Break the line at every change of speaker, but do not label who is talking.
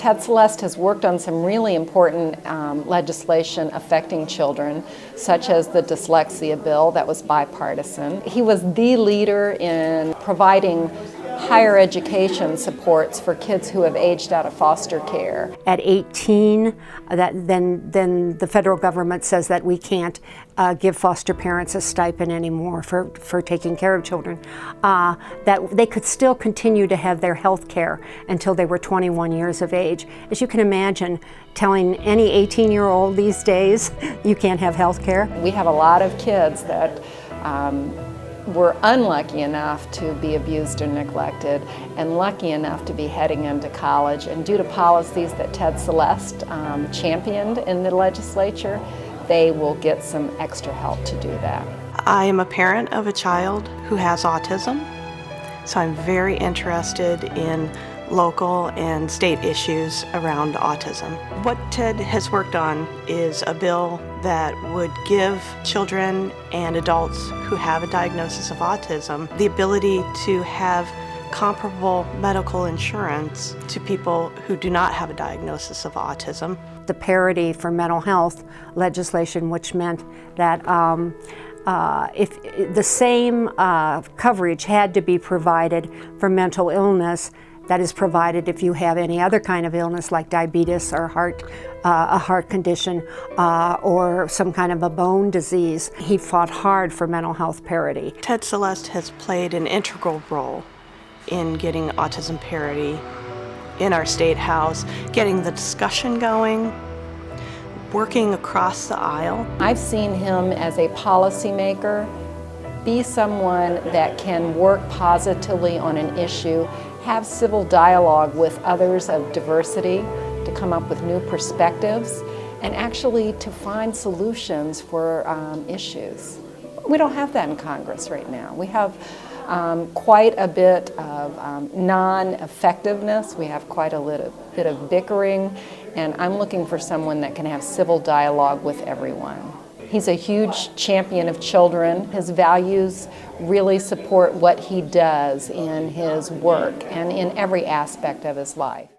Ted Celeste has worked on some really important legislation affecting children, such as the dyslexia bill that was bipartisan. He was the leader in providing higher education supports for kids who have aged out of foster care.
At 18, then the federal government says that we can't give foster parents a stipend anymore for taking care of children. That they could still continue to have their health care until they were 21 years of age. As you can imagine, telling any 18-year-old these days you can't have health care.
We have a lot of kids that were unlucky enough to be abused or neglected and lucky enough to be heading into college, and due to policies that Ted Celeste championed in the legislature, they will get some extra help to do that.
I am a parent of a child who has autism, so I'm very interested in local and state issues around autism. What Ted has worked on is a bill that would give children and adults who have a diagnosis of autism the ability to have comparable medical insurance to people who do not have a diagnosis of autism.
The parity for mental health legislation, which meant that if the same coverage had to be provided for mental illness that is provided if you have any other kind of illness like diabetes or a heart condition or some kind of a bone disease. He fought hard for mental health parity.
Ted Celeste has played an integral role in getting autism parity in our state house, getting the discussion going, working across the aisle.
I've seen him as a policymaker be someone that can work positively on an issue, have civil dialogue with others of diversity to come up with new perspectives, and actually to find solutions for issues. We don't have that in Congress right now. We have quite a bit of non-effectiveness. We have quite a bit of bickering, and I'm looking for someone that can have civil dialogue with everyone. He's a huge champion of children. His values really support what he does in his work and in every aspect of his life.